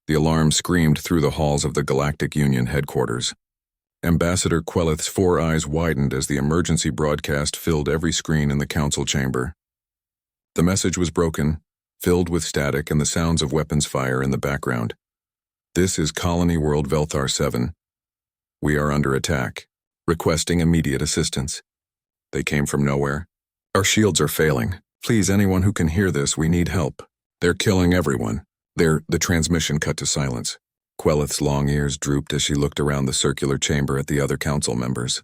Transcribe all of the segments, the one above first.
The alarm screamed through the halls of the Galactic Union headquarters. Ambassador Quelith's 4 eyes widened as the emergency broadcast filled every screen in the council chamber. The message was broken, filled with static and the sounds of weapons fire in the background. This is Colony World Velthar 7. We are under attack, requesting immediate assistance. They came from nowhere. Our shields are failing. Please, anyone who can hear this, we need help. They're killing everyone. The transmission cut to silence. Quelith's long ears drooped as she looked around the circular chamber at the other council members.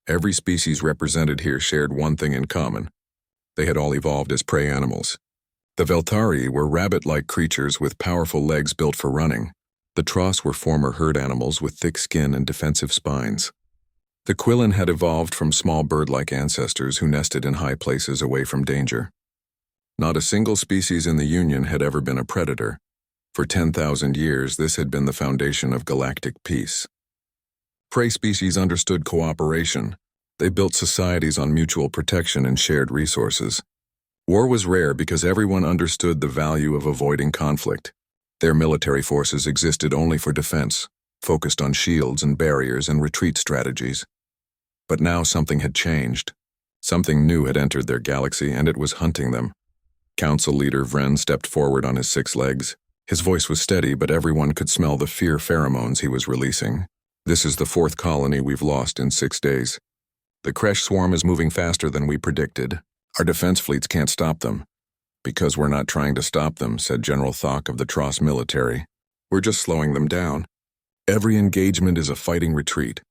Every species represented here shared one thing in common. They had all evolved as prey animals. The Velthari were rabbit-like creatures with powerful legs built for running. The Tross were former herd animals with thick skin and defensive spines. The Quillen had evolved from small bird-like ancestors who nested in high places away from danger. Not a single species in the Union had ever been a predator. For 10,000 years, this had been the foundation of galactic peace. Prey species understood cooperation. They built societies on mutual protection and shared resources. War was rare because everyone understood the value of avoiding conflict. Their military forces existed only for defense, focused on shields and barriers and retreat strategies. But now something had changed. Something new had entered their galaxy, and it was hunting them. Council leader Vren stepped forward on his 6 legs. His voice was steady, but everyone could smell the fear pheromones he was releasing. This is the 4th colony we've lost in 6 days. The Kresh swarm is moving faster than we predicted. Our defense fleets can't stop them. Because we're not trying to stop them, said General Thok of the Tross military. We're just slowing them down. Every engagement is a fighting retreat.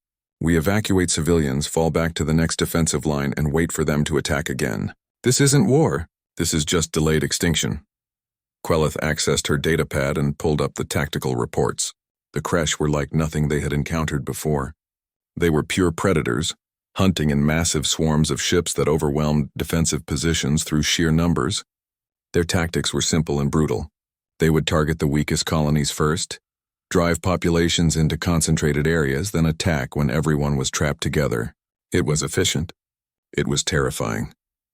We evacuate civilians, fall back to the next defensive line, and wait for them to attack again. This isn't war. This is just delayed extinction. Quelith accessed her datapad and pulled up the tactical reports. The Kresh were like nothing they had encountered before. They were pure predators, hunting in massive swarms of ships that overwhelmed defensive positions through sheer numbers. Their tactics were simple and brutal. They would target the weakest colonies first, drive populations into concentrated areas, then attack when everyone was trapped together. It was efficient. It was terrifying.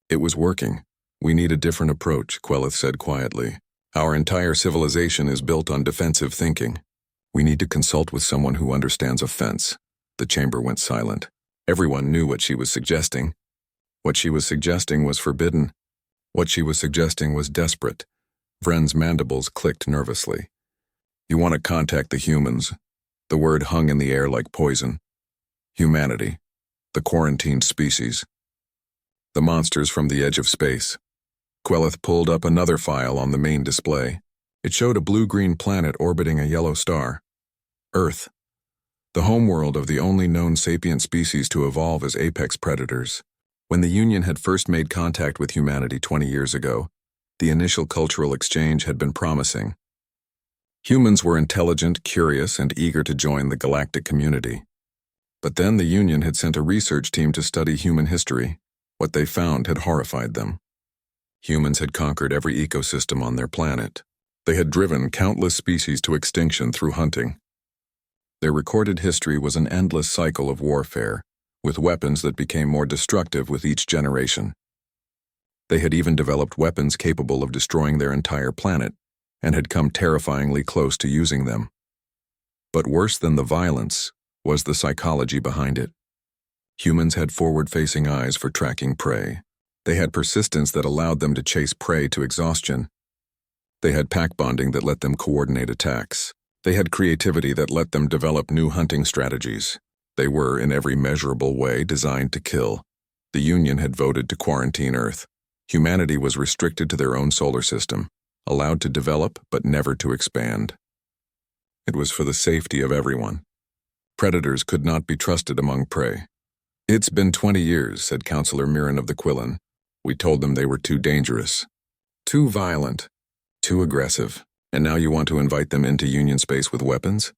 It was working. We need a different approach, Quelith said quietly. Our entire civilization is built on defensive thinking. We need to consult with someone who understands offense. The chamber went silent. Everyone knew what she was suggesting. What she was suggesting was forbidden. What she was suggesting was desperate. Vren's mandibles clicked nervously. You want to contact the humans. The word hung in the air like poison. Humanity. The quarantined species. The monsters from the edge of space. Quelith pulled up another file on the main display. It showed a blue-green planet orbiting a yellow star. Earth. The homeworld of the only known sapient species to evolve as apex predators. When the Union had first made contact with humanity 20 years ago, the initial cultural exchange had been promising. Humans were intelligent, curious, and eager to join the galactic community. But then the Union had sent a research team to study human history. What they found had horrified them. Humans had conquered every ecosystem on their planet. They had driven countless species to extinction through hunting. Their recorded history was an endless cycle of warfare, with weapons that became more destructive with each generation. They had even developed weapons capable of destroying their entire planet, and had come terrifyingly close to using them. But worse than the violence was the psychology behind it. Humans had forward-facing eyes for tracking prey. They had persistence that allowed them to chase prey to exhaustion. They had pack bonding that let them coordinate attacks. They had creativity that let them develop new hunting strategies. They were, in every measurable way, designed to kill. The Union had voted to quarantine Earth. Humanity was restricted to their own solar system, allowed to develop but never to expand. It was for the safety of everyone. Predators could not be trusted among prey. It's been 20 years, said Councillor Mirren of the Quillen. We told them they were too dangerous, too violent, too aggressive, and now you want to invite them into Union space with weapons?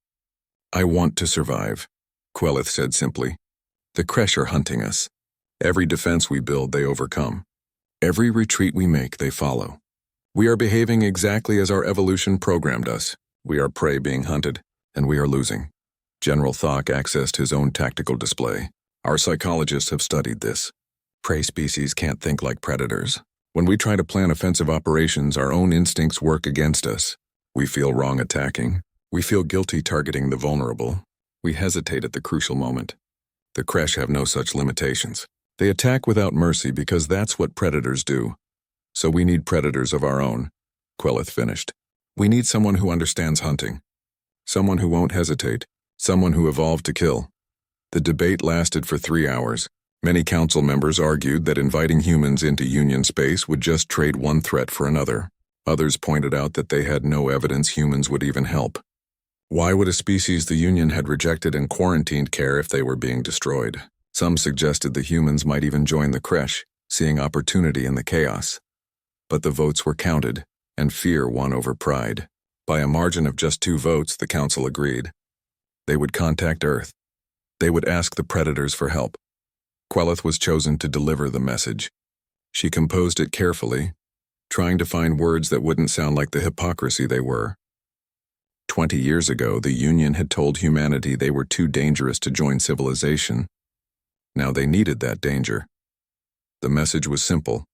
I want to survive, Quelith said simply. The Kresh are hunting us. Every defense we build, they overcome. Every retreat we make, they follow. We are behaving exactly as our evolution programmed us. We are prey being hunted, and we are losing. General Thok accessed his own tactical display. Our psychologists have studied this. Prey species can't think like predators. When we try to plan offensive operations, our own instincts work against us. We feel wrong attacking. We feel guilty targeting the vulnerable. We hesitate at the crucial moment. The Kresh have no such limitations. They attack without mercy because that's what predators do. So we need predators of our own. Quelith finished. We need someone who understands hunting. Someone who won't hesitate. Someone who evolved to kill. The debate lasted for 3 hours. Many council members argued that inviting humans into Union space would just trade one threat for another. Others pointed out that they had no evidence humans would even help. Why would a species the Union had rejected and quarantined care if they were being destroyed? Some suggested the humans might even join the Kresh, seeing opportunity in the chaos. But the votes were counted, and fear won over pride. By a margin of just 2 votes, the council agreed. They would contact Earth. They would ask the predators for help. Quelith was chosen to deliver the message. She composed it carefully, trying to find words that wouldn't sound like the hypocrisy they were. 20 years ago, the Union had told humanity they were too dangerous to join civilization. Now they needed that danger. The message was simple.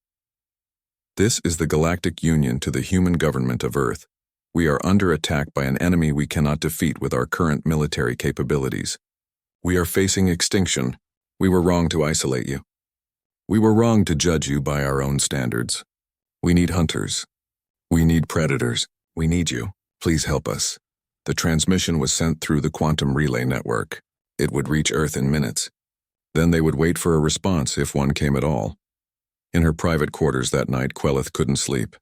This is the Galactic Union to the human government of Earth. We are under attack by an enemy we cannot defeat with our current military capabilities. We are facing extinction. We were wrong to isolate you. We were wrong to judge you by our own standards. We need hunters. We need predators. We need you. Please help us. The transmission was sent through the quantum relay network. It would reach Earth in minutes. Then they would wait for a response if one came at all. In her private quarters that night, Quelith couldn't sleep.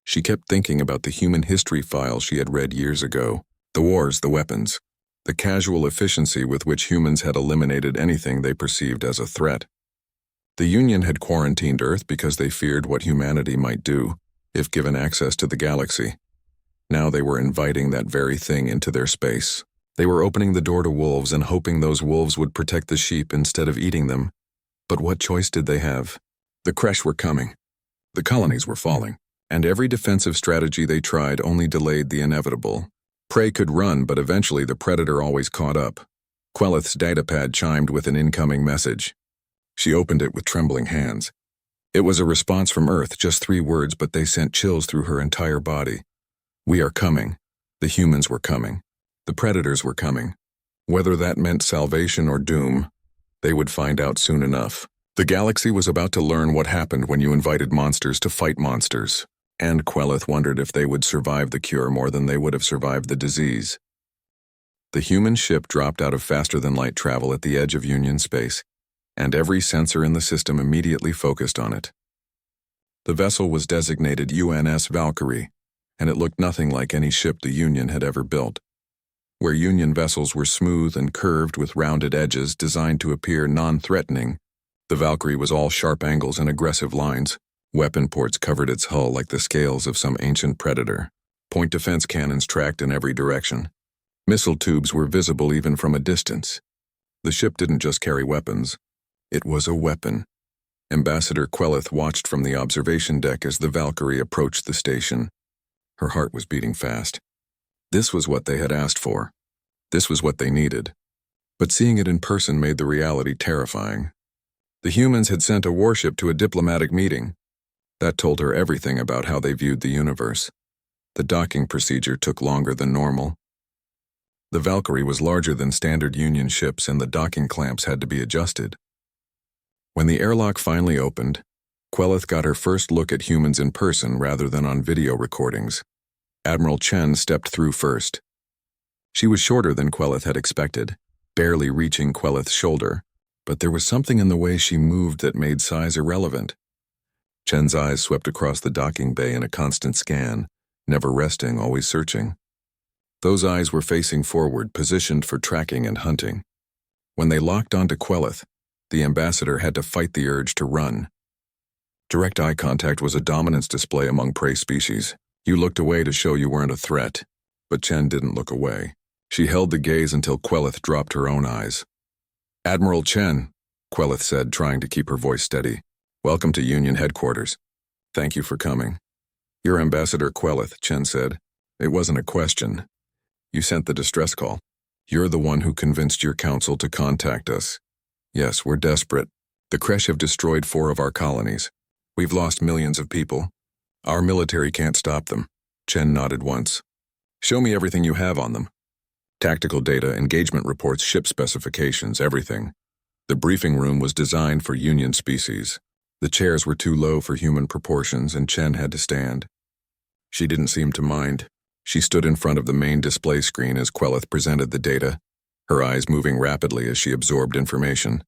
She kept thinking about the human history file she had read years ago. The wars, the weapons. The casual efficiency with which humans had eliminated anything they perceived as a threat. The Union had quarantined Earth because they feared what humanity might do if given access to the galaxy. Now they were inviting that very thing into their space. They were opening the door to wolves and hoping those wolves would protect the sheep instead of eating them. But what choice did they have? The Kresh were coming. The colonies were falling. And every defensive strategy they tried only delayed the inevitable. Prey could run, but eventually the predator always caught up. Quelith's datapad chimed with an incoming message. She opened it with trembling hands. It was a response from Earth, just 3 words, but they sent chills through her entire body. We are coming. The humans were coming. The predators were coming. Whether that meant salvation or doom, they would find out soon enough. The galaxy was about to learn what happened when you invited monsters to fight monsters. And Quelith wondered if they would survive the cure more than they would have survived the disease. The human ship dropped out of faster-than-light travel at the edge of Union space, and every sensor in the system immediately focused on it. The vessel was designated UNS Valkyrie, and it looked nothing like any ship the Union had ever built. Where Union vessels were smooth and curved with rounded edges designed to appear non-threatening, the Valkyrie was all sharp angles and aggressive lines. Weapon ports covered its hull like the scales of some ancient predator. Point defense cannons tracked in every direction. Missile tubes were visible even from a distance. The ship didn't just carry weapons. It was a weapon. Ambassador Quelith watched from the observation deck as the Valkyrie approached the station. Her heart was beating fast. This was what they had asked for. This was what they needed. But seeing it in person made the reality terrifying. The humans had sent a warship to a diplomatic meeting. That told her everything about how they viewed the universe. The docking procedure took longer than normal. The Valkyrie was larger than standard Union ships and the docking clamps had to be adjusted. When the airlock finally opened, Quelith got her first look at humans in person rather than on video recordings. Admiral Chen stepped through first. She was shorter than Quelith had expected, barely reaching Quelith's shoulder, but there was something in the way she moved that made size irrelevant. Chen's eyes swept across the docking bay in a constant scan, never resting, always searching. Those eyes were facing forward, positioned for tracking and hunting. When they locked onto Quelith, the ambassador had to fight the urge to run. Direct eye contact was a dominance display among prey species. You looked away to show you weren't a threat, but Chen didn't look away. She held the gaze until Quelith dropped her own eyes. "Admiral Chen," Quelith said, trying to keep her voice steady. "Welcome to Union headquarters. Thank you for coming." "You're Ambassador Quelith," Chen said. "It wasn't a question. You sent the distress call. You're the one who convinced your council to contact us. Yes, we're desperate. The Kresh have destroyed 4 of our colonies. We've lost millions of people. Our military can't stop them." Chen nodded once. Show me everything you have on them. Tactical data, engagement reports, ship specifications, everything. The briefing room was designed for Union species. The chairs were too low for human proportions, and Chen had to stand. She didn't seem to mind. She stood in front of the main display screen as Quelith presented the data, her eyes moving rapidly as she absorbed information.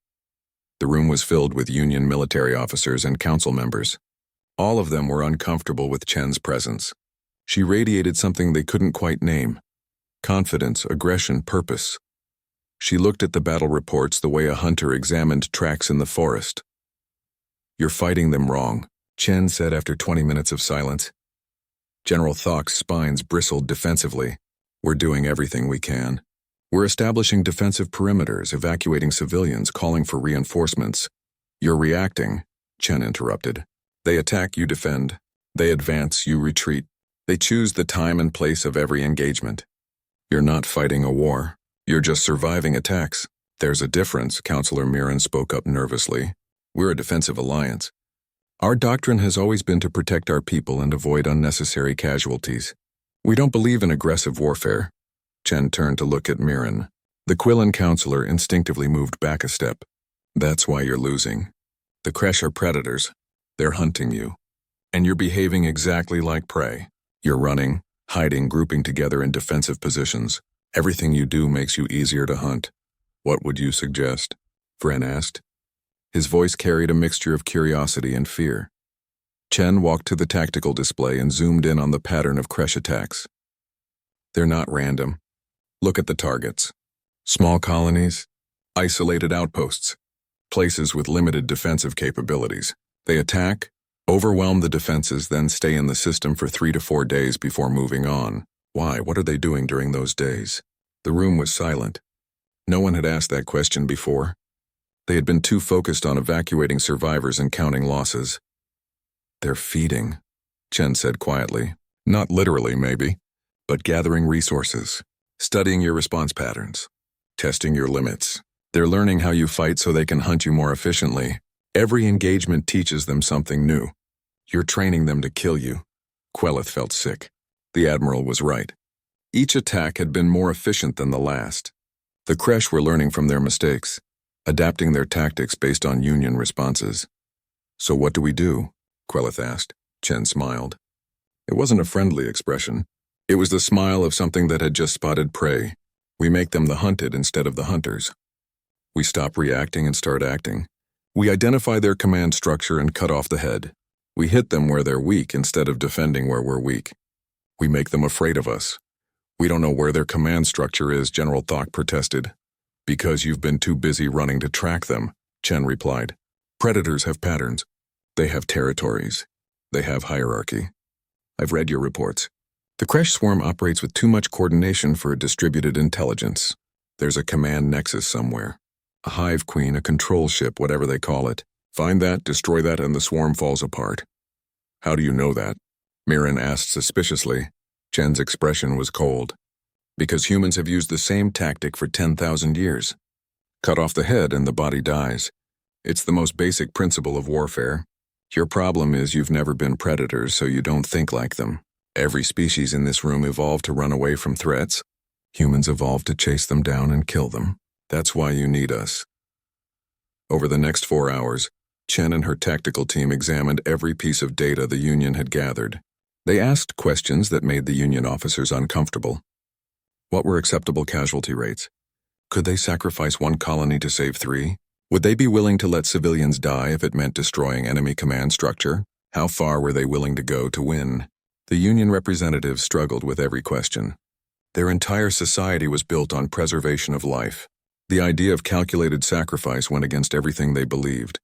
The room was filled with Union military officers and council members. All of them were uncomfortable with Chen's presence. She radiated something they couldn't quite name: confidence, aggression, purpose. She looked at the battle reports the way a hunter examined tracks in the forest. "You're fighting them wrong," Chen said after 20 minutes of silence. General Thok's spines bristled defensively. "We're doing everything we can. We're establishing defensive perimeters, evacuating civilians, calling for reinforcements." "You're reacting," Chen interrupted. "They attack, you defend. They advance, you retreat. They choose the time and place of every engagement. You're not fighting a war. You're just surviving attacks." "There's a difference," Councillor Mirren spoke up nervously. "We're a defensive alliance. Our doctrine has always been to protect our people and avoid unnecessary casualties. We don't believe in aggressive warfare." Chen turned to look at Mirren. The Quillen councillor instinctively moved back a step. "That's why you're losing. The Kresh are predators. They're hunting you. And you're behaving exactly like prey. You're running, hiding, grouping together in defensive positions. Everything you do makes you easier to hunt." "What would you suggest?" Vren asked. His voice carried a mixture of curiosity and fear. Chen walked to the tactical display and zoomed in on the pattern of Kresh attacks. "They're not random. Look at the targets. Small colonies, isolated outposts, places with limited defensive capabilities. They attack, overwhelm the defenses, then stay in the system for 3 to 4 days before moving on. Why? What are they doing during those days?" The room was silent. No one had asked that question before. They had been too focused on evacuating survivors and counting losses. "They're feeding," Chen said quietly. "Not literally, maybe, but gathering resources, studying your response patterns, testing your limits. They're learning how you fight so they can hunt you more efficiently. Every engagement teaches them something new. You're training them to kill you." Quelith felt sick. The Admiral was right. Each attack had been more efficient than the last. The Kresh were learning from their mistakes, adapting their tactics based on Union responses. "So what do we do?" Quelith asked. Chen smiled. It wasn't a friendly expression. It was the smile of something that had just spotted prey. "We make them the hunted instead of the hunters. We stop reacting and start acting. We identify their command structure and cut off the head. We hit them where they're weak instead of defending where we're weak. We make them afraid of us." "We don't know where their command structure is," General Thok protested. "Because you've been too busy running to track them," Chen replied. "Predators have patterns. They have territories. They have hierarchy. I've read your reports. The Kresh swarm operates with too much coordination for a distributed intelligence. There's a command nexus somewhere. A hive queen, a control ship, whatever they call it. Find that, destroy that, and the swarm falls apart." "How do you know that?" Mirren asked suspiciously. Chen's expression was cold. "Because humans have used the same tactic for 10,000 years. Cut off the head and the body dies. It's the most basic principle of warfare. Your problem is you've never been predators, so you don't think like them. Every species in this room evolved to run away from threats. Humans evolved to chase them down and kill them. That's why you need us." Over the next 4 hours, Chen and her tactical team examined every piece of data the Union had gathered. They asked questions that made the Union officers uncomfortable. What were acceptable casualty rates? Could they sacrifice 1 colony to save 3? Would they be willing to let civilians die if it meant destroying enemy command structure? How far were they willing to go to win? The Union representatives struggled with every question. Their entire society was built on preservation of life. The idea of calculated sacrifice went against everything they believed.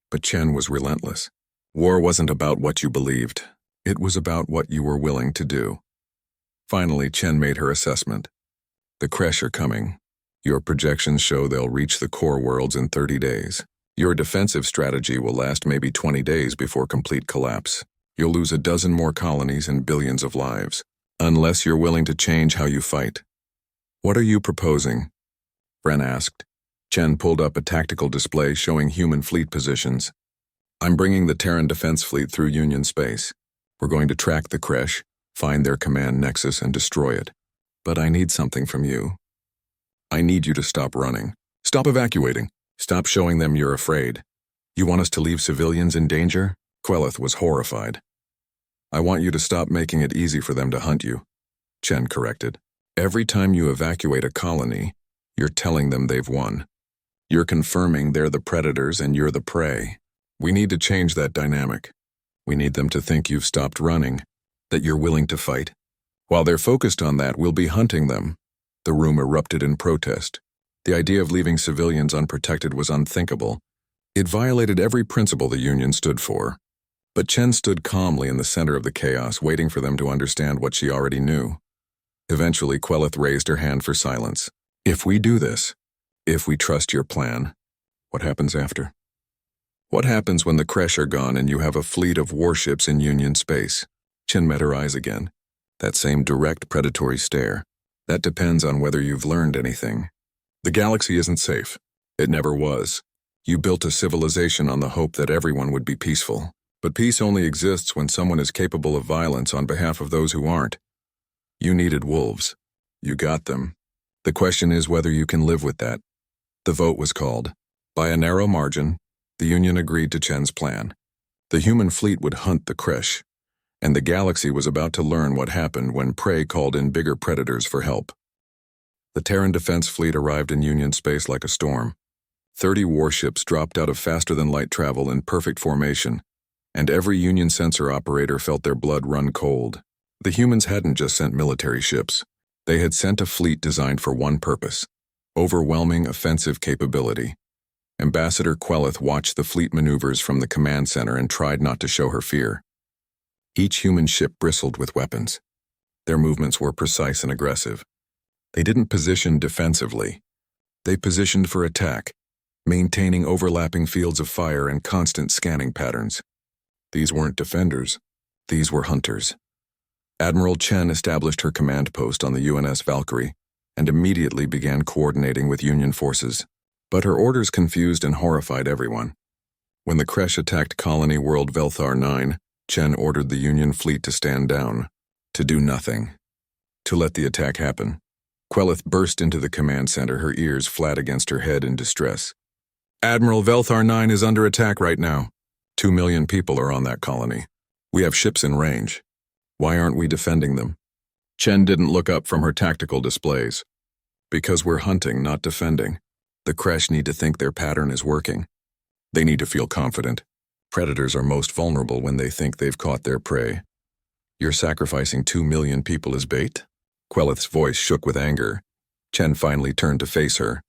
But Chen was relentless. War wasn't about what you believed. It was about what you were willing to do. Finally, Chen made her assessment. "The Kresh are coming. Your projections show they'll reach the core worlds in 30 days. Your defensive strategy will last maybe 20 days before complete collapse. You'll lose a dozen more colonies and billions of lives, unless you're willing to change how you fight." "What are you proposing?" Vren asked. Chen pulled up a tactical display showing human fleet positions. "I'm bringing the Terran Defense Fleet through Union space. We're going to track the Kresh, Find their command nexus and destroy it. But I need something from you. I need you to stop running. Stop evacuating. Stop showing them you're afraid. You want us to leave civilians in danger? Quelith was horrified. I want you to stop making it easy for them to hunt you. Chen corrected. Every time you evacuate a colony, you're telling them they've won. You're confirming they're the predators and you're the prey. We need to change that dynamic. We need them to think you've stopped running, that you're willing to fight. While they're focused on that, we'll be hunting them. The room erupted in protest. The idea of leaving civilians unprotected was unthinkable. It violated every principle the Union stood for. But Chen stood calmly in the center of the chaos, waiting for them to understand what she already knew. Eventually, Quelith raised her hand for silence. If we do this, if we trust your plan, what happens after? What happens when the Kresh are gone and you have a fleet of warships in Union space? Chen met her eyes again. That same direct predatory stare. That depends on whether you've learned anything. The galaxy isn't safe. It never was. You built a civilization on the hope that everyone would be peaceful. But peace only exists when someone is capable of violence on behalf of those who aren't. You needed wolves. You got them. The question is whether you can live with that. The vote was called. By a narrow margin, the Union agreed to Chen's plan. The human fleet would hunt the Kresh, and the galaxy was about to learn what happened when prey called in bigger predators for help. The Terran Defense Fleet arrived in Union space like a storm. 30 warships dropped out of faster-than-light travel in perfect formation, and every Union sensor operator felt their blood run cold. The humans hadn't just sent military ships. They had sent a fleet designed for one purpose: overwhelming offensive capability. Ambassador Quelith watched the fleet maneuvers from the command center and tried not to show her fear. Each human ship bristled with weapons. Their movements were precise and aggressive. They didn't position defensively. They positioned for attack, maintaining overlapping fields of fire and constant scanning patterns. These weren't defenders. These were hunters. Admiral Chen established her command post on the UNS Valkyrie and immediately began coordinating with Union forces. But her orders confused and horrified everyone. When the Kresh attacked Colony World Velthar 9, Chen ordered the Union fleet to stand down, to do nothing, to let the attack happen. Quelith burst into the command center, her ears flat against her head in distress. Admiral, Velthar 9 is under attack right now. 2 million people are on that colony. We have ships in range. Why aren't we defending them? Chen didn't look up from her tactical displays. Because we're hunting, not defending. The Kresh need to think their pattern is working. They need to feel confident. Predators are most vulnerable when they think they've caught their prey. You're sacrificing 2 million people as bait? Quelith's voice shook with anger. Chen finally turned to face her.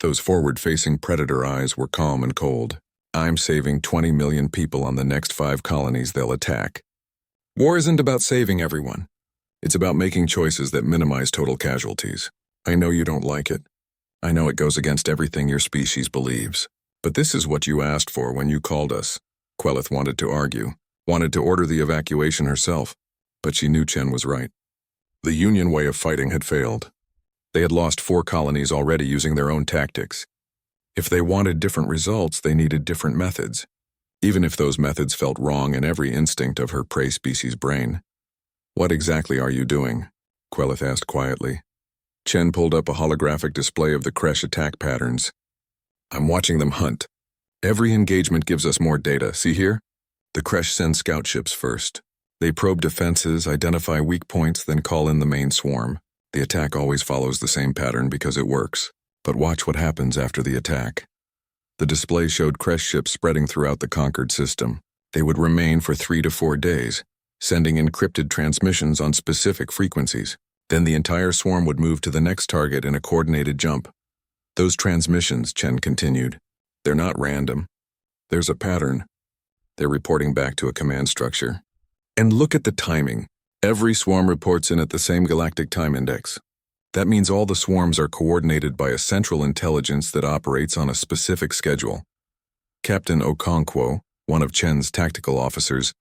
Those forward-facing predator eyes were calm and cold. I'm saving 20 million people on the next 5 colonies they'll attack. War isn't about saving everyone. It's about making choices that minimize total casualties. I know you don't like it. I know it goes against everything your species believes. But this is what you asked for when you called us. Quelith wanted to argue, wanted to order the evacuation herself, but she knew Chen was right. The Union way of fighting had failed. They had lost 4 colonies already using their own tactics. If they wanted different results, they needed different methods, even if those methods felt wrong in every instinct of her prey species' brain. What exactly are you doing? Quelith asked quietly. Chen pulled up a holographic display of the Kresh attack patterns. I'm watching them hunt. Every engagement gives us more data. See here? The Kresh send scout ships first. They probe defenses, identify weak points, then call in the main swarm. The attack always follows the same pattern because it works. But watch what happens after the attack. The display showed Kresh ships spreading throughout the conquered system. They would remain for 3 to 4 days, sending encrypted transmissions on specific frequencies. Then the entire swarm would move to the next target in a coordinated jump. Those transmissions, Chen continued, they're not random. There's a pattern. They're reporting back to a command structure. And look at the timing. Every swarm reports in at the same galactic time index. That means all the swarms are coordinated by a central intelligence that operates on a specific schedule. Captain Okonkwo, one of Chen's tactical officers,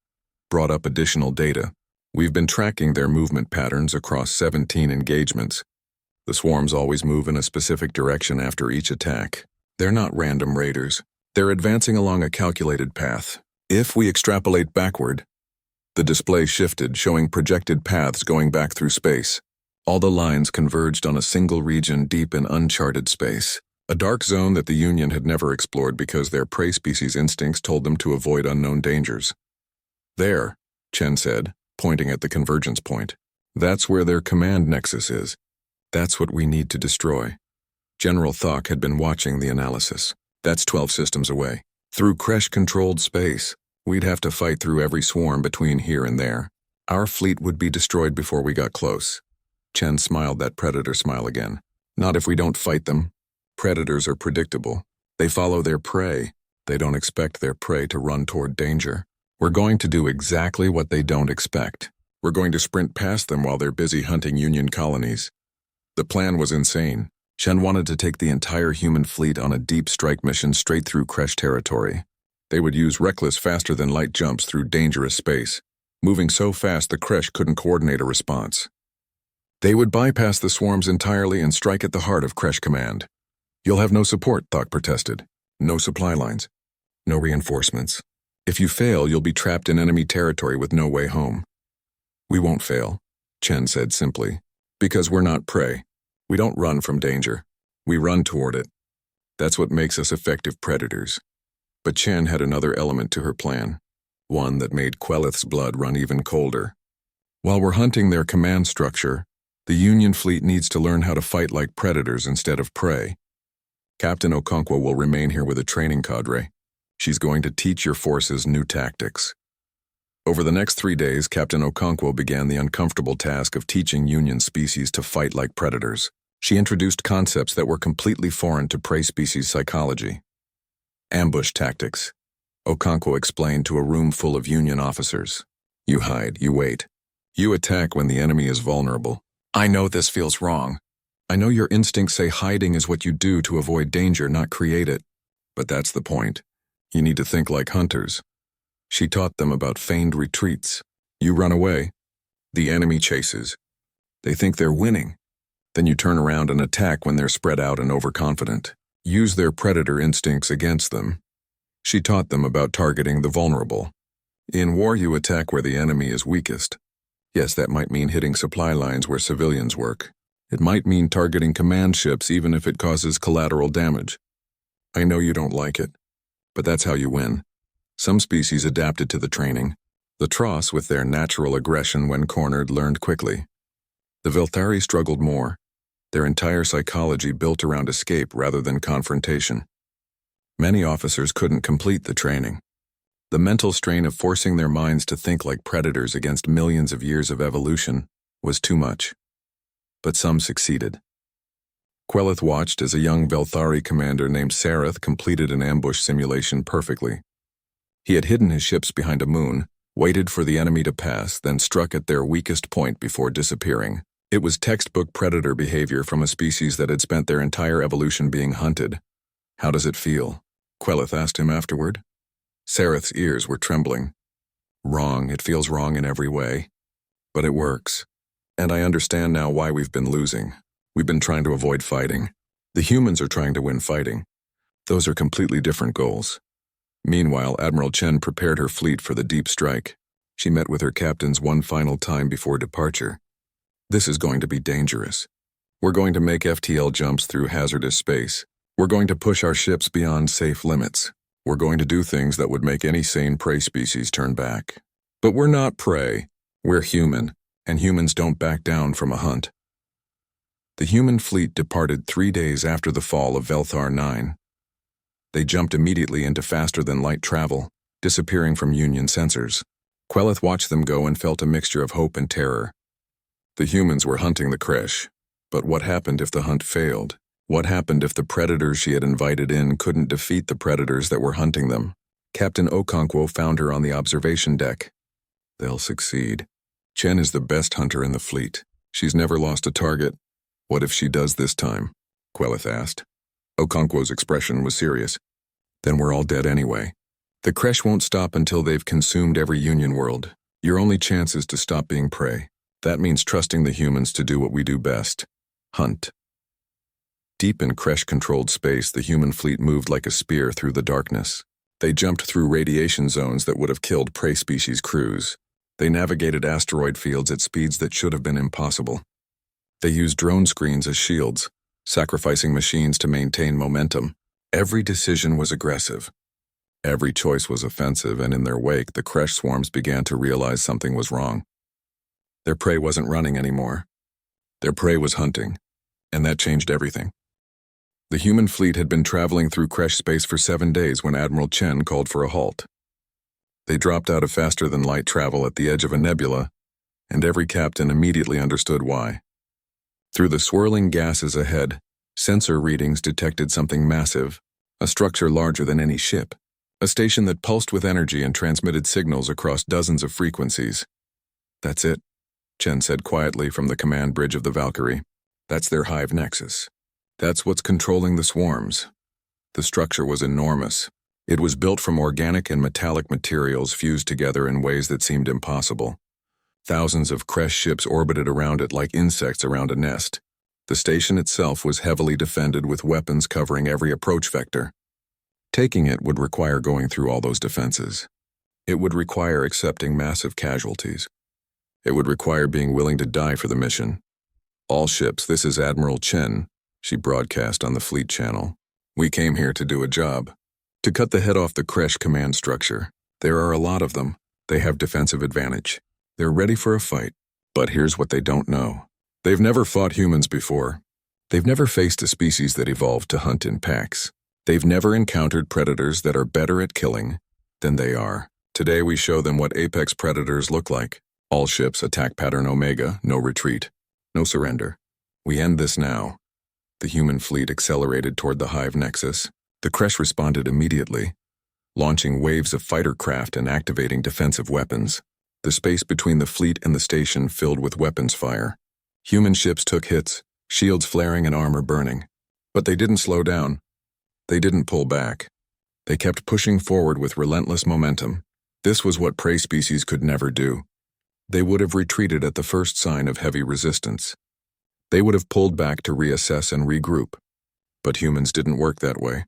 brought up additional data. We've been tracking their movement patterns across 17 engagements. The swarms always move in a specific direction after each attack. They're not random raiders. They're advancing along a calculated path. If we extrapolate backward, The display shifted, showing projected paths going back through space. All the lines converged on a single region deep in uncharted space, a dark zone that the Union had never explored because their prey species instincts told them to avoid unknown dangers. There, Chen said, pointing at the convergence point. That's where their command nexus is. That's what we need to destroy. General Thok had been watching the analysis. That's 12 systems away. Through Kresh-controlled space, we'd have to fight through every swarm between here and there. Our fleet would be destroyed before we got close. Chen smiled that predator smile again. Not if we don't fight them. Predators are predictable. They follow their prey. They don't expect their prey to run toward danger. We're going to do exactly what they don't expect. We're going to sprint past them while they're busy hunting Union colonies. The plan was insane. Chen wanted to take the entire human fleet on a deep strike mission straight through Kresh territory. They would use reckless faster-than-light jumps through dangerous space, moving so fast the Kresh couldn't coordinate a response. They would bypass the swarms entirely and strike at the heart of Kresh Command. You'll have no support, Thok protested. No supply lines. No reinforcements. If you fail, you'll be trapped in enemy territory with no way home. We won't fail, Chen said simply, because we're not prey. We don't run from danger. We run toward it. That's what makes us effective predators. But Chen had another element to her plan, one that made Quelith's blood run even colder. While we're hunting their command structure, the Union fleet needs to learn how to fight like predators instead of prey. Captain Okonkwo will remain here with a training cadre. She's going to teach your forces new tactics. Over the next 3 days, Captain Okonkwo began the uncomfortable task of teaching Union species to fight like predators. She introduced concepts that were completely foreign to prey species psychology. Ambush tactics. Okonkwo explained to a room full of Union officers. You hide, you wait. You attack when the enemy is vulnerable. I know this feels wrong. I know your instincts say hiding is what you do to avoid danger, not create it. But that's the point. You need to think like hunters. She taught them about feigned retreats. You run away. The enemy chases. They think they're winning. Then you turn around and attack when they're spread out and overconfident. Use their predator instincts against them. She taught them about targeting the vulnerable. In war, you attack where the enemy is weakest. Yes, that might mean hitting supply lines where civilians work. It might mean targeting command ships even if it causes collateral damage. I know you don't like it, but that's how you win. Some species adapted to the training. The Tross, with their natural aggression when cornered, learned quickly. The Vilthari struggled more. Their entire psychology built around escape rather than confrontation. Many officers couldn't complete the training. The mental strain of forcing their minds to think like predators against millions of years of evolution was too much. But some succeeded. Quelith watched as a young Velthari commander named Sareth completed an ambush simulation perfectly. He had hidden his ships behind a moon, waited for the enemy to pass, then struck at their weakest point before disappearing. It was textbook predator behavior from a species that had spent their entire evolution being hunted. How does it feel? Quelith asked him afterward. Sareth's ears were trembling. Wrong, it feels wrong in every way. But it works. And I understand now why we've been losing. We've been trying to avoid fighting. The humans are trying to win fighting. Those are completely different goals. Meanwhile, Admiral Chen prepared her fleet for the deep strike. She met with her captains one final time before departure. This is going to be dangerous. We're going to make FTL jumps through hazardous space. We're going to push our ships beyond safe limits. We're going to do things that would make any sane prey species turn back. But we're not prey. We're human, and humans don't back down from a hunt. The human fleet departed 3 days after the fall of Velthar 9. They jumped immediately into faster-than-light travel, disappearing from Union sensors. Quelith watched them go and felt a mixture of hope and terror. The humans were hunting the Kresh, but what happened if the hunt failed? What happened if the predators she had invited in couldn't defeat the predators that were hunting them? Captain Okonkwo found her on the observation deck. They'll succeed. Chen is the best hunter in the fleet. She's never lost a target. What if she does this time? Quelith asked. Okonkwo's expression was serious. Then we're all dead anyway. The Kresh won't stop until they've consumed every Union world. Your only chance is to stop being prey. That means trusting the humans to do what we do best. Hunt. Deep in Kresh-controlled space, the human fleet moved like a spear through the darkness. They jumped through radiation zones that would have killed prey species crews. They navigated asteroid fields at speeds that should have been impossible. They used drone screens as shields, sacrificing machines to maintain momentum. Every decision was aggressive. Every choice was offensive, and in their wake, the crash swarms began to realize something was wrong. Their prey wasn't running anymore. Their prey was hunting, and that changed everything. The human fleet had been traveling through crash space for 7 days when Admiral Chen called for a halt. They dropped out of faster-than-light travel at the edge of a nebula, and every captain immediately understood why. Through the swirling gases ahead, sensor readings detected something massive, a structure larger than any ship, a station that pulsed with energy and transmitted signals across dozens of frequencies. "That's it," Chen said quietly from the command bridge of the Valkyrie. "That's their hive nexus. That's what's controlling the swarms." The structure was enormous. It was built from organic and metallic materials fused together in ways that seemed impossible. Thousands of crash ships orbited around it like insects around a nest. The station itself was heavily defended with weapons covering every approach vector. Taking it would require going through all those defenses. It would require accepting massive casualties. It would require being willing to die for the mission. "All ships, this is Admiral Chen," she broadcast on the fleet channel. "We came here to do a job. To cut the head off the crash command structure. There are a lot of them. They have defensive advantage. They're ready for a fight. But here's what they don't know. They've never fought humans before. They've never faced a species that evolved to hunt in packs. They've never encountered predators that are better at killing than they are. Today we show them what apex predators look like. All ships, attack pattern Omega, no retreat, no surrender. We end this now." The human fleet accelerated toward the hive nexus. The crash responded immediately, launching waves of fighter craft and activating defensive weapons. The space between the fleet and the station filled with weapons fire. Human ships took hits, shields flaring and armor burning. But they didn't slow down. They didn't pull back. They kept pushing forward with relentless momentum. This was what prey species could never do. They would have retreated at the first sign of heavy resistance. They would have pulled back to reassess and regroup. But humans didn't work that way.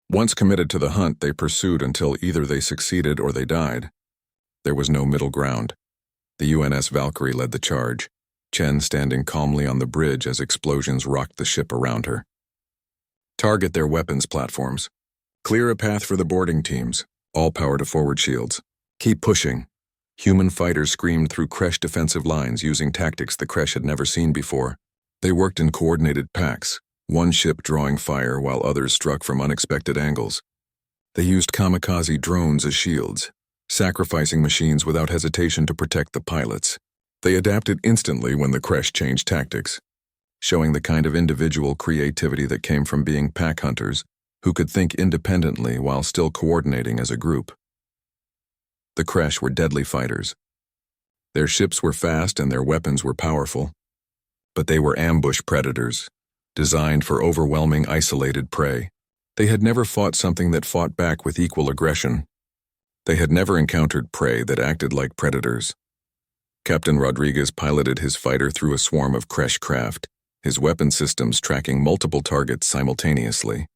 Once committed to the hunt, they pursued until either they succeeded or they died. There was no middle ground. The UNS Valkyrie led the charge, Chen standing calmly on the bridge as explosions rocked the ship around her. "Target their weapons platforms. Clear a path for the boarding teams. All power to forward shields. Keep pushing." Human fighters screamed through Kresh defensive lines using tactics the Kresh had never seen before. They worked in coordinated packs, one ship drawing fire while others struck from unexpected angles. They used kamikaze drones as shields, sacrificing machines without hesitation to protect the pilots. They adapted instantly when the Kresh changed tactics, showing the kind of individual creativity that came from being pack hunters who could think independently while still coordinating as a group. The Kresh were deadly fighters. Their ships were fast and their weapons were powerful, but they were ambush predators, designed for overwhelming isolated prey. They had never fought something that fought back with equal aggression. They had never encountered prey that acted like predators. Captain Rodriguez piloted his fighter through a swarm of Kresh craft, his weapon systems tracking multiple targets simultaneously.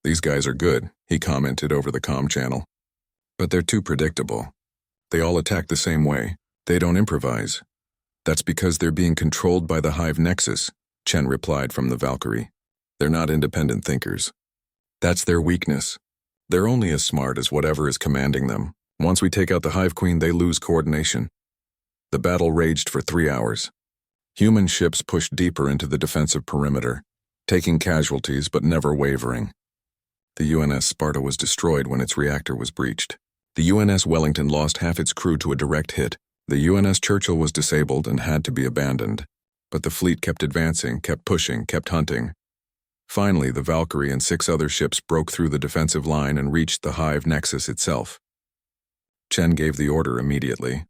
"These guys are good," he commented over the comm channel. "But they're too predictable. They all attack the same way. They don't improvise." "That's because they're being controlled by the hive nexus," Chen replied from the Valkyrie. "They're not independent thinkers. That's their weakness. They're only as smart as whatever is commanding them. Once we take out the hive queen, they lose coordination." The battle raged for 3 hours. Human ships pushed deeper into the defensive perimeter, taking casualties but never wavering. The UNS Sparta was destroyed when its reactor was breached. The UNS Wellington lost half its crew to a direct hit. The UNS Churchill was disabled and had to be abandoned. But the fleet kept advancing, kept pushing, kept hunting. Finally, the Valkyrie and 6 other ships broke through the defensive line and reached the hive nexus itself. Chen gave the order immediately.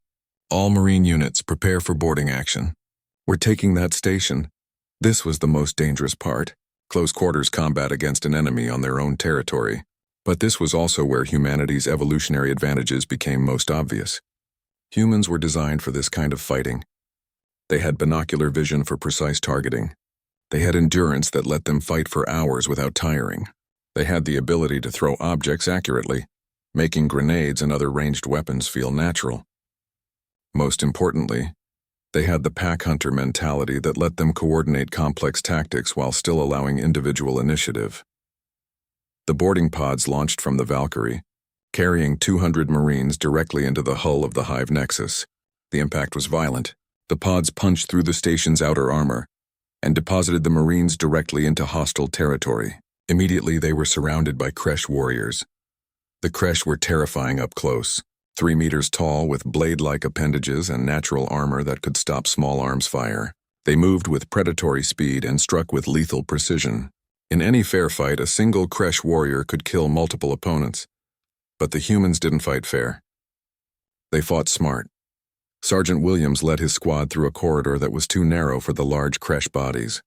"All Marine units, prepare for boarding action. We're taking that station." This was the most dangerous part. Close quarters combat against an enemy on their own territory. But this was also where humanity's evolutionary advantages became most obvious. Humans were designed for this kind of fighting. They had binocular vision for precise targeting. They had endurance that let them fight for hours without tiring. They had the ability to throw objects accurately, making grenades and other ranged weapons feel natural. Most importantly, they had the pack hunter mentality that let them coordinate complex tactics while still allowing individual initiative. The boarding pods launched from the Valkyrie, carrying 200 Marines directly into the hull of the Hive Nexus. The impact was violent. The pods punched through the station's outer armor and deposited the Marines directly into hostile territory. Immediately, they were surrounded by Kresh warriors. The Kresh were terrifying up close, 3 meters tall with blade-like appendages and natural armor that could stop small arms fire. They moved with predatory speed and struck with lethal precision. In any fair fight, a single Kresh warrior could kill multiple opponents. But the humans didn't fight fair. They fought smart. Sergeant Williams led his squad through a corridor that was too narrow for the large Kresh bodies.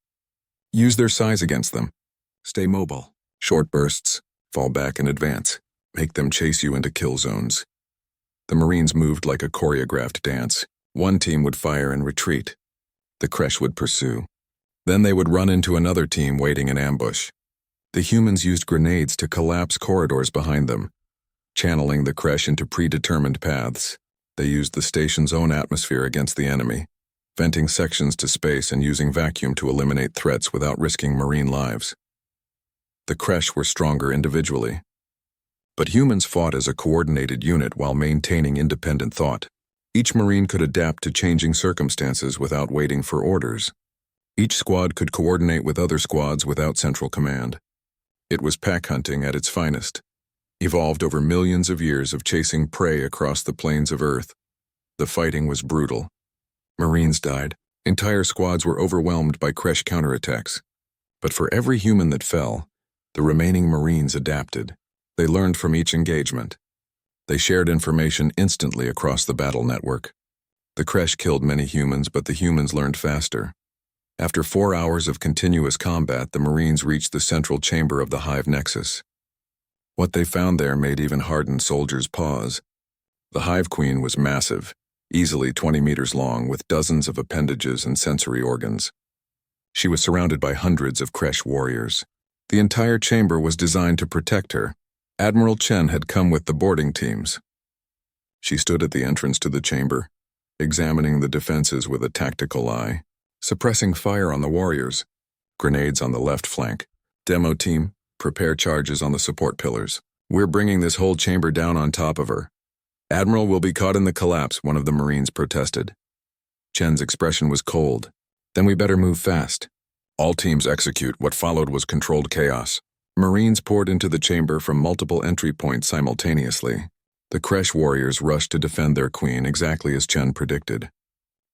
Use their size against them. Stay mobile. Short bursts. Fall back and advance. Make them chase you into kill zones. The Marines moved like a choreographed dance. One team would fire and retreat. The Kresh would pursue. Then they would run into another team waiting in ambush. The humans used grenades to collapse corridors behind them, channeling the Kresh into predetermined paths. They used the station's own atmosphere against the enemy, venting sections to space and using vacuum to eliminate threats without risking Marine lives. The Kresh were stronger individually, but humans fought as a coordinated unit while maintaining independent thought. Each Marine could adapt to changing circumstances without waiting for orders. Each squad could coordinate with other squads without central command. It was pack hunting at its finest, evolved over millions of years of chasing prey across the plains of Earth. The fighting was brutal. Marines died. Entire squads were overwhelmed by Kresh counterattacks. But for every human that fell, the remaining Marines adapted. They learned from each engagement. They shared information instantly across the battle network. The Kresh killed many humans, but the humans learned faster. After 4 hours of continuous combat, the Marines reached the central chamber of the Hive Nexus. What they found there made even hardened soldiers pause. The Hive Queen was massive, easily 20 meters long, with dozens of appendages and sensory organs. She was surrounded by hundreds of Kresh warriors. The entire chamber was designed to protect her. Admiral Chen had come with the boarding teams. She stood at the entrance to the chamber, examining the defenses with a tactical eye, suppressing fire on the warriors, grenades on the left flank. Demo team, prepare charges on the support pillars. We're bringing this whole chamber down on top of her. Admiral will be caught in the collapse, one of the Marines protested. Chen's expression was cold. Then we better move fast. All teams execute. What followed was controlled chaos. Marines poured into the chamber from multiple entry points simultaneously. The Kresh warriors rushed to defend their queen exactly as Chen predicted.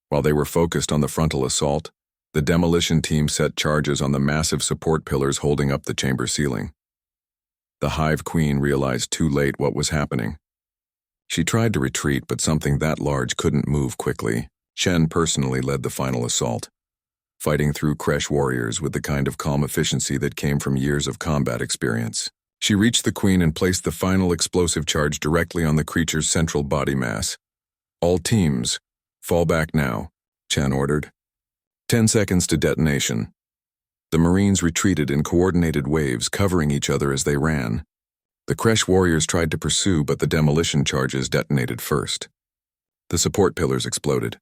While they were focused on the frontal assault, the demolition team set charges on the massive support pillars holding up the chamber ceiling. The Hive Queen realized too late what was happening. She tried to retreat, but something that large couldn't move quickly. Chen personally led the final assault, fighting through Kresh warriors with the kind of calm efficiency that came from years of combat experience. She reached the queen and placed the final explosive charge directly on the creature's central body mass. All teams, fall back now, Chen ordered. 10 seconds to detonation. The Marines retreated in coordinated waves, covering each other as they ran. The Kresh warriors tried to pursue, but the demolition charges detonated first. The support pillars exploded.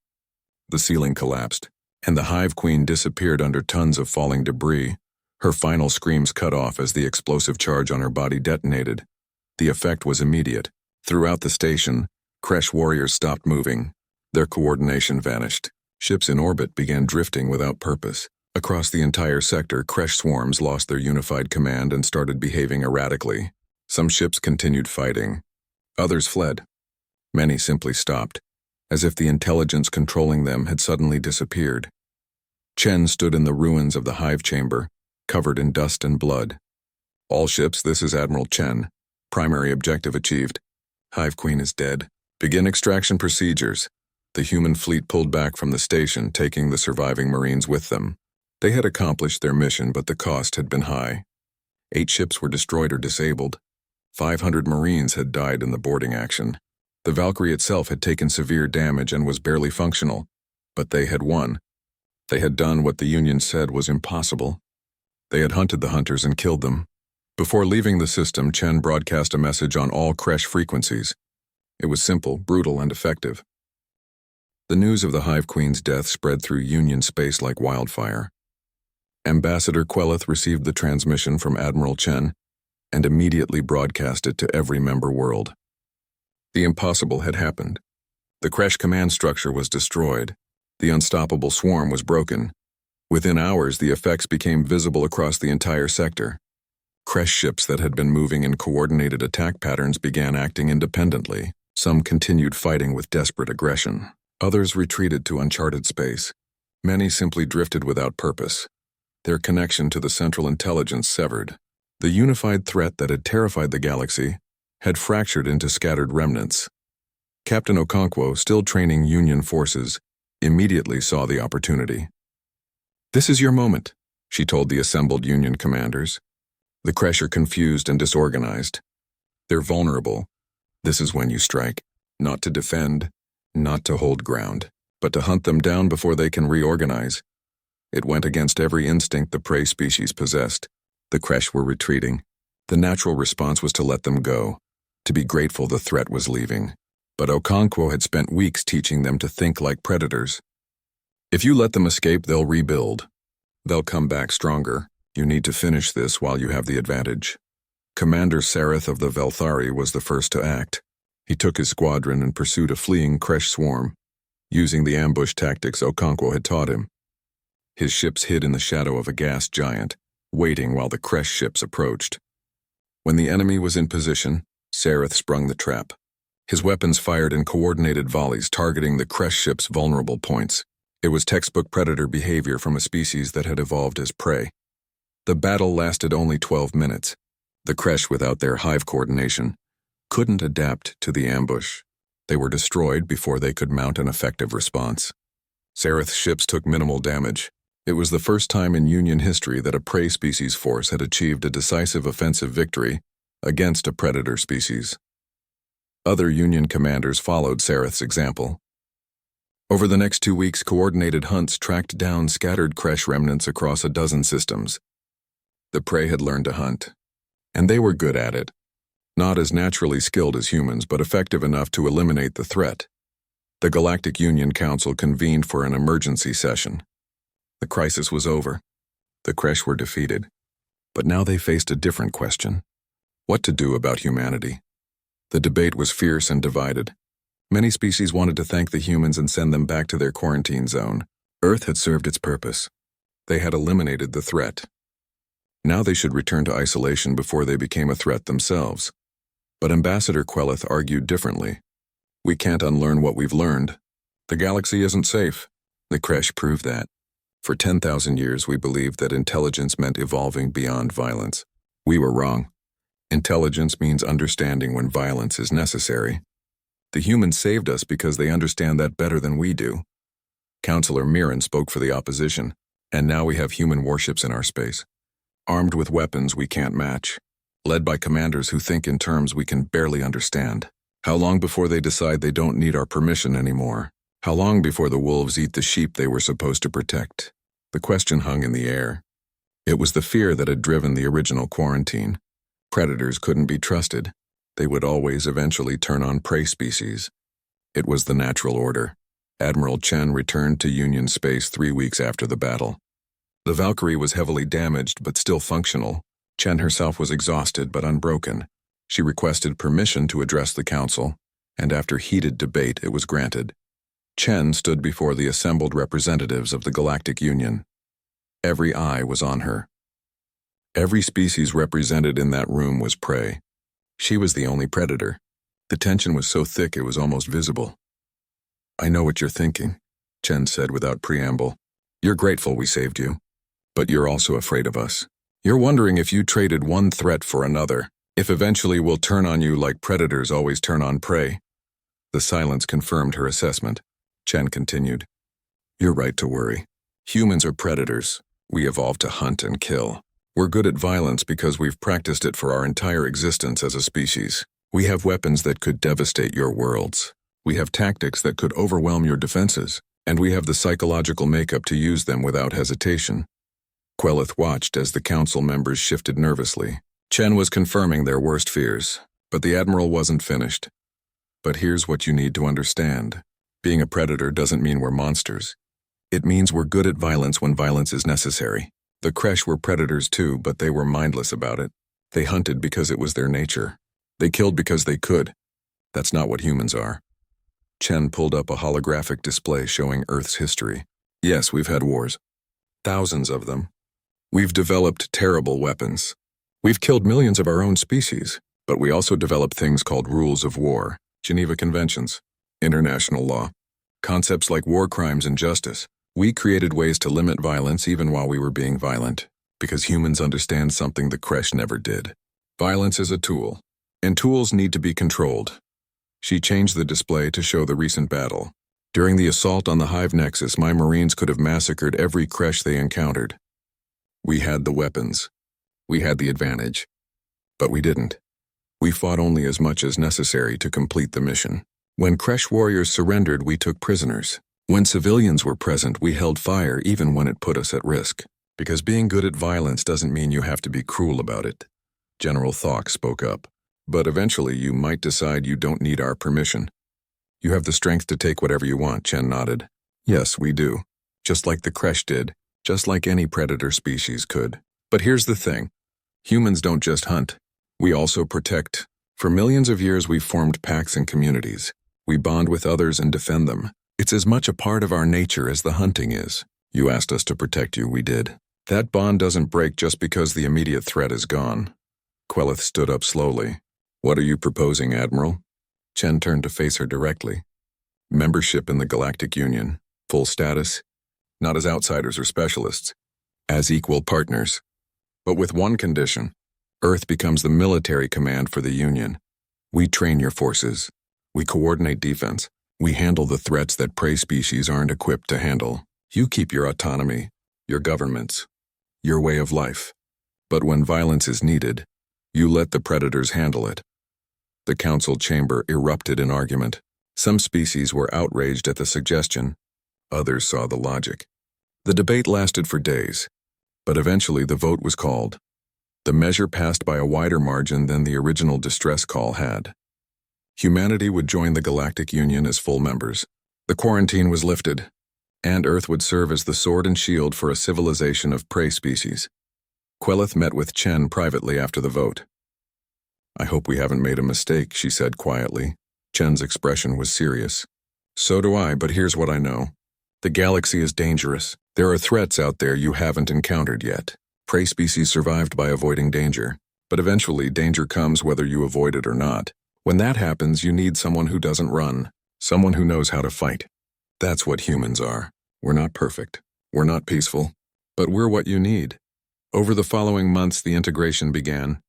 The ceiling collapsed, and the Hive Queen disappeared under tons of falling debris. Her final screams cut off as the explosive charge on her body detonated. The effect was immediate. Throughout the station, Kresh warriors stopped moving. Their coordination vanished. Ships in orbit began drifting without purpose. Across the entire sector, Kresh swarms lost their unified command and started behaving erratically. Some ships continued fighting. Others fled. Many simply stopped, as if the intelligence controlling them had suddenly disappeared. Chen stood in the ruins of the hive chamber, covered in dust and blood. All ships, this is Admiral Chen. Primary objective achieved. Hive Queen is dead. Begin extraction procedures. The human fleet pulled back from the station, taking the surviving Marines with them. They had accomplished their mission, but the cost had been high. 8 ships were destroyed or disabled. 500 Marines had died in the boarding action. The Valkyrie itself had taken severe damage and was barely functional, but they had won. They had done what the Union said was impossible. They had hunted the hunters and killed them. Before leaving the system, Chen broadcast a message on all Kresh frequencies. It was simple, brutal, and effective. The news of the Hive Queen's death spread through Union space like wildfire. Ambassador Quelith received the transmission from Admiral Chen and immediately broadcast it to every member world. The impossible had happened. The Kresh command structure was destroyed. The unstoppable swarm was broken. Within hours, the effects became visible across the entire sector. Kresh ships that had been moving in coordinated attack patterns began acting independently. Some continued fighting with desperate aggression. Others retreated to uncharted space. Many simply drifted without purpose. Their connection to the central intelligence severed. The unified threat that had terrified the galaxy had fractured into scattered remnants. Captain Okonkwo, still training Union forces, immediately saw the opportunity. "This is your moment," she told the assembled Union commanders. "The Kresh are confused and disorganized. They're vulnerable. This is when you strike, not to defend, not to hold ground, but to hunt them down before they can reorganize." It went against every instinct the prey species possessed. The Kresh were retreating. The natural response was to let them go, to be grateful the threat was leaving. But Okonkwo had spent weeks teaching them to think like predators. "If you let them escape, they'll rebuild. They'll come back stronger. You need to finish this while you have the advantage." Commander Sareth of the Velthari was the first to act. He took his squadron and pursued a fleeing Kresh swarm, using the ambush tactics Okonkwo had taught him. His ships hid in the shadow of a gas giant, waiting while the Kresh ships approached. When the enemy was in position, Sareth sprung the trap. His weapons fired in coordinated volleys targeting the Kresh ships' vulnerable points. It was textbook predator behavior from a species that had evolved as prey. The battle lasted only 12 minutes. The Kresh, without their hive coordination, couldn't adapt to the ambush. They were destroyed before they could mount an effective response. Sareth's ships took minimal damage. It was the first time in Union history that a prey species force had achieved a decisive offensive victory against a predator species. Other Union commanders followed Sareth's example. Over the next 2 weeks, coordinated hunts tracked down scattered Kresh remnants across a dozen systems. The prey had learned to hunt, and they were good at it. Not as naturally skilled as humans, but effective enough to eliminate the threat. The Galactic Union Council convened for an emergency session. The crisis was over. The Kresh were defeated. But now they faced a different question: what to do about humanity? The debate was fierce and divided. Many species wanted to thank the humans and send them back to their quarantine zone. Earth had served its purpose. They had eliminated the threat. Now they should return to isolation before they became a threat themselves. But Ambassador Quelith argued differently. "We can't unlearn what we've learned. The galaxy isn't safe." The Kresh proved that. For 10,000 years, we believed that intelligence meant evolving beyond violence. We were wrong. Intelligence means understanding when violence is necessary. The humans saved us because they understand that better than we do. Councillor Mirren spoke for the opposition, and now we have human warships in our space, armed with weapons we can't match, led by commanders who think in terms we can barely understand. How long before they decide they don't need our permission anymore? How long before the wolves eat the sheep they were supposed to protect? The question hung in the air. It was the fear that had driven the original quarantine. Predators couldn't be trusted. They would always eventually turn on prey species. It was the natural order. Admiral Chen returned to Union space 3 weeks after the battle. The Valkyrie was heavily damaged but still functional. Chen herself was exhausted but unbroken. She requested permission to address the council, and after heated debate it was granted. Chen stood before the assembled representatives of the Galactic Union. Every eye was on her. Every species represented in that room was prey. She was the only predator. The tension was so thick it was almost visible. "I know what you're thinking," Chen said without preamble. "You're grateful we saved you, but you're also afraid of us. You're wondering if you traded one threat for another, if eventually we'll turn on you like predators always turn on prey." The silence confirmed her assessment. Chen continued, "You're right to worry. Humans are predators. We evolved to hunt and kill. We're good at violence because we've practiced it for our entire existence as a species. We have weapons that could devastate your worlds. We have tactics that could overwhelm your defenses, and we have the psychological makeup to use them without hesitation." Quelith watched as the council members shifted nervously. Chen was confirming their worst fears, but the Admiral wasn't finished. "But here's what you need to understand. Being a predator doesn't mean we're monsters. It means we're good at violence when violence is necessary. The Kresh were predators too, but they were mindless about it. They hunted because it was their nature. They killed because they could. That's not what humans are. Chen pulled up a holographic display showing Earth's history. Yes, we've had wars. Thousands of them. We've developed terrible weapons. We've killed millions of our own species, but we also developed things called rules of war, Geneva Conventions, international law, concepts like war crimes and justice. We created ways to limit violence even while we were being violent, because humans understand something the Kresh never did. Violence is a tool, and tools need to be controlled. She changed the display to show the recent battle. During the assault on the Hive Nexus, my Marines could have massacred every Kresh they encountered. We had the weapons. We had the advantage. But we didn't. We fought only as much as necessary to complete the mission. When Kresh warriors surrendered, we took prisoners. When civilians were present, we held fire even when it put us at risk. Because being good at violence doesn't mean you have to be cruel about it. General Thok spoke up. But eventually you might decide you don't need our permission. You have the strength to take whatever you want, Chen nodded. Yes, we do. Just like the Kresh did. Just like any predator species could. But here's the thing. Humans don't just hunt. We also protect. For millions of years we've formed packs and communities. We bond with others and defend them. It's as much a part of our nature as the hunting is. You asked us to protect you, we did. That bond doesn't break just because the immediate threat is gone. Quelith stood up slowly. What are you proposing, Admiral? Chen turned to face her directly. Membership in the Galactic Union. Full status. Not as outsiders or specialists. As equal partners. But with one condition. Earth becomes the military command for the Union. We train your forces. We coordinate defense. We handle the threats that prey species aren't equipped to handle. You keep your autonomy, your governments, your way of life. But when violence is needed, you let the predators handle it. The council chamber erupted in argument. Some species were outraged at the suggestion. Others saw the logic. The debate lasted for days, but eventually the vote was called. The measure passed by a wider margin than the original distress call had. Humanity would join the Galactic Union as full members. The quarantine was lifted, and Earth would serve as the sword and shield for a civilization of prey species. Quelith met with Chen privately after the vote. I hope we haven't made a mistake, she said quietly. Chen's expression was serious. So do I, but here's what I know. The galaxy is dangerous. There are threats out there you haven't encountered yet. Prey species survived by avoiding danger, but eventually danger comes whether you avoid it or not. When that happens, you need someone who doesn't run, someone who knows how to fight. That's what humans are. We're not perfect. We're not peaceful. But we're what you need. Over the following months, the integration began.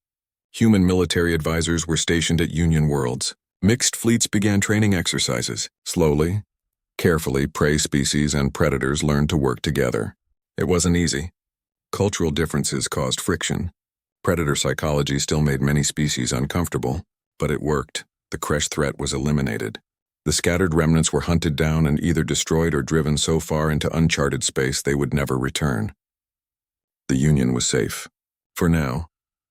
Human military advisors were stationed at Union worlds. Mixed fleets began training exercises. Slowly, carefully, prey species and predators learned to work together. It wasn't easy. Cultural differences caused friction. Predator psychology still made many species uncomfortable. But it worked. The Kresh threat was eliminated. The scattered remnants were hunted down and either destroyed or driven so far into uncharted space they would never return. The Union was safe. For now.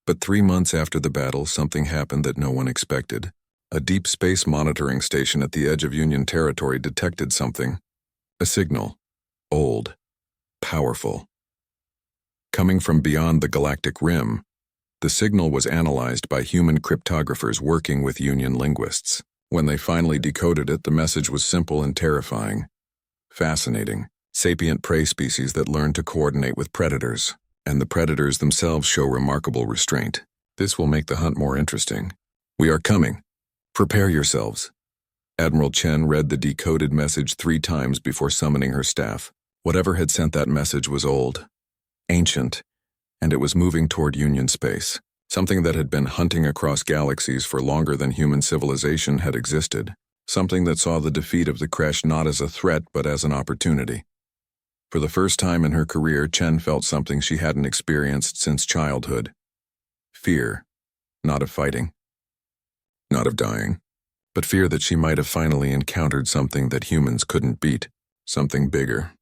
But 3 months after the battle, something happened that no one expected. A deep space monitoring station at the edge of Union territory detected something. A signal. Old. Powerful. Coming from beyond the galactic rim, the signal was analyzed by human cryptographers working with Union linguists. When they finally decoded it, the message was simple and terrifying. Fascinating. Sapient prey species that learn to coordinate with predators, and the predators themselves show remarkable restraint. This will make the hunt more interesting. We are coming. Prepare yourselves. Admiral Chen read the decoded message 3 times before summoning her staff. Whatever had sent that message was old, ancient, and it was moving toward Union space. Something that had been hunting across galaxies for longer than human civilization had existed. Something that saw the defeat of the Kresh not as a threat but as an opportunity. For the first time in her career, Chen felt something she hadn't experienced since childhood. Fear. Not of fighting. Not of dying. But fear that she might have finally encountered something that humans couldn't beat. Something bigger,